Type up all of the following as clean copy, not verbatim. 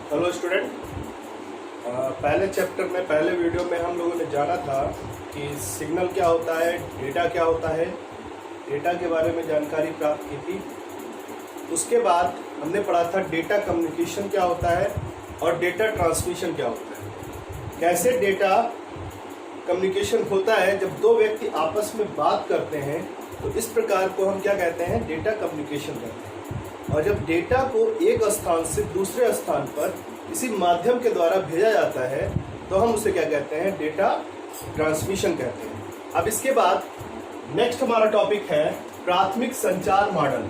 Hello student. पहले chapter में पहले वीडियो में हम लोगों ने जाना था कि सिग्नल क्या होता है, डेटा क्या होता है, डेटा के बारे में जानकारी प्राप्त की थी। उसके बाद हमने पढ़ा था डेटा कम्युनिकेशन क्या होता है और डेटा ट्रांसमिशन क्या होता है। कैसे डेटा कम्युनिकेशन होता है जब दो व्यक्ति आपस में बात करते हैं, तो इस प्रकार को हम क्या कहते हैं, डेटा कम्युनिकेशन कहते हैं। और जब डेटा को एक स्थान से दूसरे स्थान पर किसी माध्यम के द्वारा भेजा जाता है तो हम उसे क्या कहते हैं, डेटा ट्रांसमिशन कहते हैं। अब इसके बाद नेक्स्ट हमारा टॉपिक है प्राथमिक संचार मॉडल।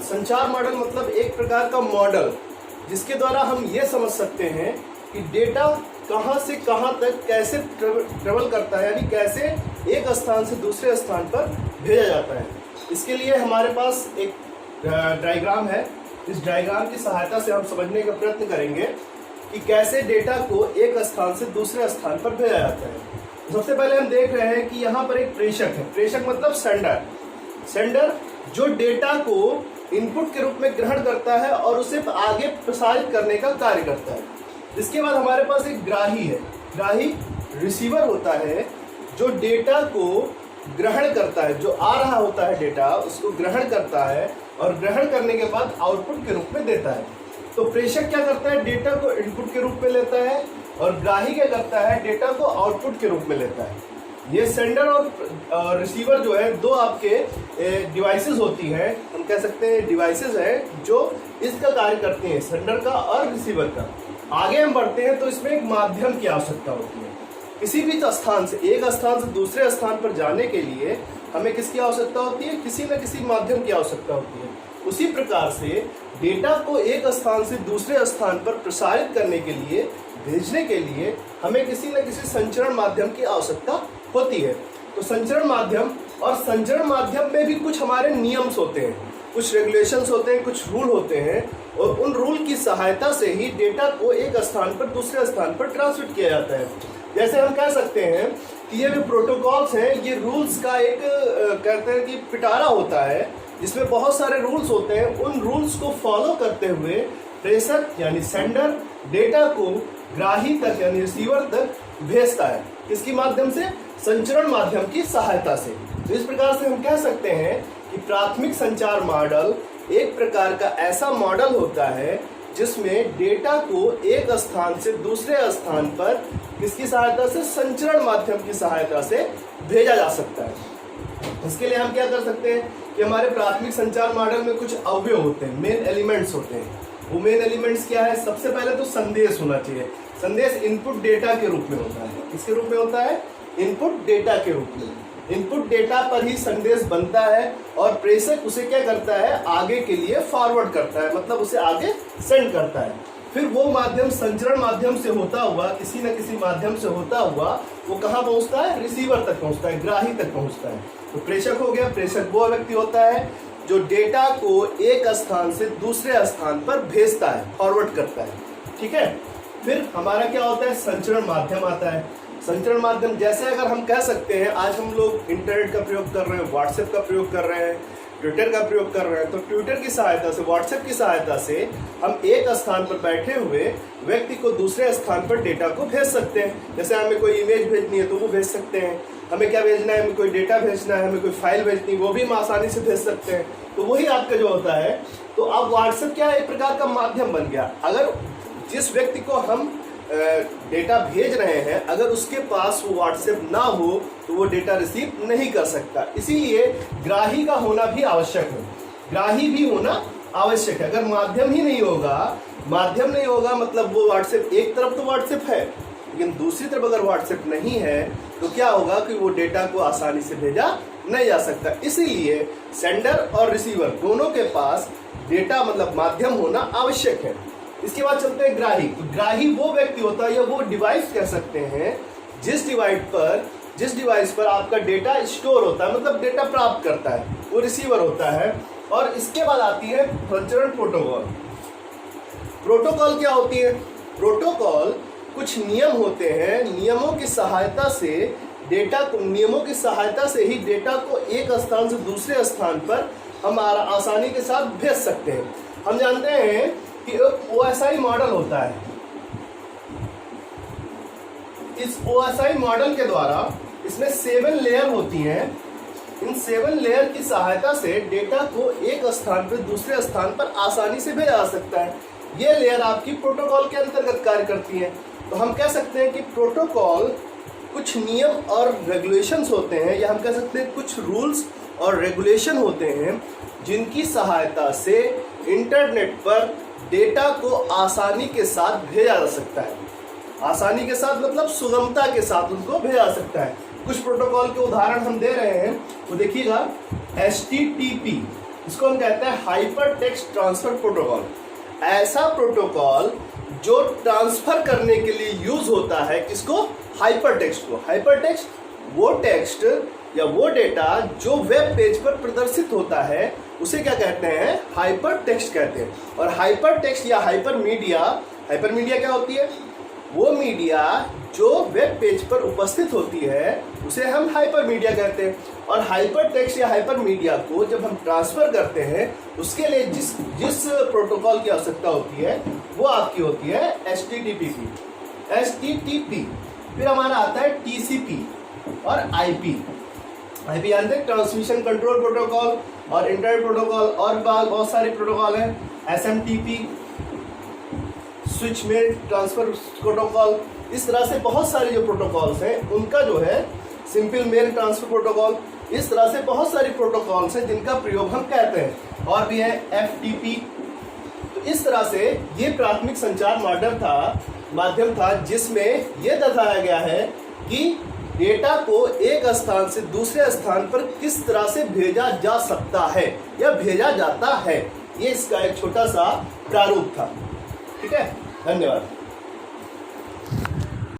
संचार मॉडल मतलब एक प्रकार का मॉडल जिसके द्वारा हम ये समझ सकते हैं कि डेटा कहाँ से कहाँ तक कैसे ट्रेवल करता है, यानी कैसे एक स्थान से दूसरे स्थान पर भेजा जाता है। इसके लिए हमारे पास एक डायग्राम है। इस डायग्राम की सहायता से हम समझने का प्रयत्न करेंगे कि कैसे डेटा को एक स्थान से दूसरे स्थान पर भेजा जाता है। सबसे पहले हम देख रहे हैं कि यहाँ पर एक प्रेषक है। प्रेषक मतलब सेंडर जो डेटा को इनपुट के रूप में ग्रहण करता है और उसे आगे प्रसारित करने का कार्य करता है। इसके बाद हमारे पास एक ग्राही है। ग्राही रिसीवर होता है जो डेटा को ग्रहण करता है, जो आ रहा होता है डेटा उसको ग्रहण करता है और ग्रहण करने के बाद आउटपुट के रूप में देता है। तो प्रेषक क्या करता है, डेटा को इनपुट के रूप में लेता है और ग्राही क्या करता है, डेटा को आउटपुट के रूप में लेता है। ये सेंडर और रिसीवर जो है दो आपके डिवाइसेस होती हैं, हम कह सकते हैं डिवाइसेस है जो इसका कार्य करते हैं, सेंडर का और रिसीवर का। आगे हम बढ़ते हैं तो इसमें एक माध्यम की आवश्यकता होती है। किसी भी स्थान से एक स्थान से दूसरे स्थान पर जाने के लिए हमें किसकी आवश्यकता होती है, किसी न किसी माध्यम की आवश्यकता होती है। उसी प्रकार से डेटा को एक स्थान से दूसरे स्थान पर प्रसारित करने के लिए, भेजने के लिए हमें किसी न किसी संचरण माध्यम की आवश्यकता होती है। तो संचरण माध्यम में भी कुछ हमारे नियम्स होते हैं, कुछ रेगुलेशंस होते हैं, कुछ रूल होते हैं और उन रूल की सहायता से ही डेटा को एक स्थान पर दूसरे स्थान पर ट्रांसमिट किया जाता है। जैसे हम कह सकते हैं कि ये जो प्रोटोकॉल्स हैं ये रूल्स का एक कहते हैं कि पिटारा होता है जिसमें बहुत सारे रूल्स होते हैं। उन रूल्स को फॉलो करते हुए प्रेषक यानी सेंडर डेटा को ग्राही तक यानी रिसीवर तक भेजता है। किसके माध्यम से, संचरण माध्यम की सहायता से। तो इस प्रकार से हम कह सकते हैं कि प्राथमिक संचार मॉडल एक प्रकार का ऐसा मॉडल होता है जिसमें डेटा को एक स्थान से दूसरे स्थान पर किसकी सहायता से, संचरण माध्यम की सहायता से भेजा जा सकता है। इसके लिए हम क्या कर सकते हैं कि हमारे प्राथमिक संचार मॉडल में कुछ अवयव होते हैं, मेन एलिमेंट्स होते हैं। वो मेन एलिमेंट्स क्या है, सबसे पहले तो संदेश होना चाहिए। संदेश इनपुट डेटा के रूप में होता है। किसके रूप में होता है, इनपुट डेटा के रूप में। इनपुट डेटा पर ही संदेश बनता है और प्रेषक उसे क्या करता है, आगे के लिए फॉरवर्ड करता है, मतलब उसे आगे सेंड करता है। फिर वो माध्यम संचरण माध्यम से होता हुआ, किसी न किसी माध्यम से होता हुआ वो कहाँ पहुँचता है, रिसीवर तक पहुँचता है, ग्राही तक पहुँचता है। तो प्रेषक हो गया। प्रेषक वो व्यक्ति होता है जो डेटा को एक स्थान से दूसरे स्थान पर भेजता है, फॉरवर्ड करता है। ठीक है। फिर हमारा क्या होता है, संचरण माध्यम आता है। संचरण माध्यम जैसे अगर हम कह सकते हैं, आज हम लोग इंटरनेट का प्रयोग कर रहे हैं, व्हाट्सएप का प्रयोग कर रहे हैं, ट्विटर का प्रयोग कर रहे हैं, तो ट्विटर की सहायता से, व्हाट्सएप की सहायता से हम एक स्थान पर बैठे हुए व्यक्ति को दूसरे स्थान पर डेटा को भेज सकते हैं। जैसे हमें कोई इमेज भेजनी है तो वो भेज सकते हैं, हमें क्या भेजना है, हमें कोई डेटा भेजना है, हमें कोई फाइल भेजनी है, वो भी हम आसानी से भेज सकते हैं। तो वही आपका जो होता है। तो अब व्हाट्सएप क्या एक प्रकार का माध्यम बन गया। अगर जिस व्यक्ति को हम डेटा भेज रहे हैं, अगर उसके पास वो व्हाट्सएप ना हो तो वो डेटा रिसीव नहीं कर सकता। इसीलिए ग्राही का होना भी आवश्यक है, ग्राही भी होना आवश्यक है। अगर माध्यम नहीं होगा मतलब वो व्हाट्सएप, एक तरफ तो व्हाट्सएप है लेकिन दूसरी तरफ अगर व्हाट्सएप नहीं है तो क्या होगा कि वो डेटा को आसानी से भेजा नहीं जा सकता। इसीलिए सेंडर और रिसीवर दोनों के पास डेटा मतलब माध्यम होना आवश्यक है। इसके बाद चलते हैं ग्राही। तो ग्राही वो व्यक्ति होता है या वो डिवाइस कह सकते हैं जिस डिवाइस पर आपका डेटा स्टोर होता है, मतलब डेटा प्राप्त करता है, वो रिसीवर होता है। और इसके बाद आती है संचरण प्रोटोकॉल। प्रोटोकॉल क्या होती है, प्रोटोकॉल कुछ नियम होते हैं, नियमों की सहायता से ही डेटा को एक स्थान से दूसरे स्थान पर हम आसानी के साथ भेज सकते हैं। हम जानते हैं कि एक OSI मॉडल होता है। इस OSI मॉडल के द्वारा इसमें 7 लेयर होती हैं। इन 7 लेयर की सहायता से डेटा को एक स्थान पर दूसरे स्थान पर आसानी से भेजा जा सकता है। ये लेयर आपकी प्रोटोकॉल के अंतर्गत कार्य करती है। तो हम कह सकते हैं कि प्रोटोकॉल कुछ नियम और रेगुलेशंस होते हैं, या हम कह सकते हैं कुछ रूल्स और रेगुलेशन होते हैं जिनकी सहायता से इंटरनेट पर डेटा को आसानी के साथ भेजा जा सकता है। आसानी के साथ मतलब सुगमता के साथ उनको भेजा जा सकता है। कुछ प्रोटोकॉल के उदाहरण हम दे रहे हैं, तो देखिएगा HTTP, इसको हम कहते हैं हाइपर टेक्स्ट ट्रांसफर प्रोटोकॉल। ऐसा प्रोटोकॉल जो ट्रांसफर करने के लिए यूज होता है, किसको? हाइपर टेक्स्ट को। हाइपर टेक्स्ट वो टेक्स्ट या वो डेटा जो वेब पेज पर प्रदर्शित होता है उसे क्या कहते हैं? हाइपर टेक्स्ट कहते हैं। और हाइपर टेक्स्ट या हाइपर मीडिया क्या होती है? वो मीडिया जो वेब पेज पर उपस्थित होती है उसे हम हाइपर मीडिया कहते हैं। और हाइपर टेक्स्ट या हाइपर मीडिया को जब हम ट्रांसफर करते हैं उसके लिए जिस प्रोटोकॉल की आवश्यकता होती है वो आपकी होती है HTTP। फिर हमारा आता है TCP और IP जानते हैं, ट्रांसमिशन कंट्रोल प्रोटोकॉल और इंटरनेट प्रोटोकॉल, और बहुत सारे प्रोटोकॉल हैं। SMTP, switch mail transfer protocol. इस तरह से बहुत सारे जो प्रोटोकॉल्स हैं उनका जो है सिंपल मेल ट्रांसफर प्रोटोकॉल, इस तरह से बहुत सारे प्रोटोकॉल्स हैं जिनका प्रयोग हम कहते हैं। और भी है FTP। तो इस तरह से ये प्राथमिक संचार माध्यम था जिसमें यह दर्शाया गया है कि डेटा को एक स्थान से दूसरे स्थान पर किस तरह से भेजा जा सकता है या भेजा जाता है। ये इसका एक छोटा सा प्रारूप था। ठीक है, धन्यवाद।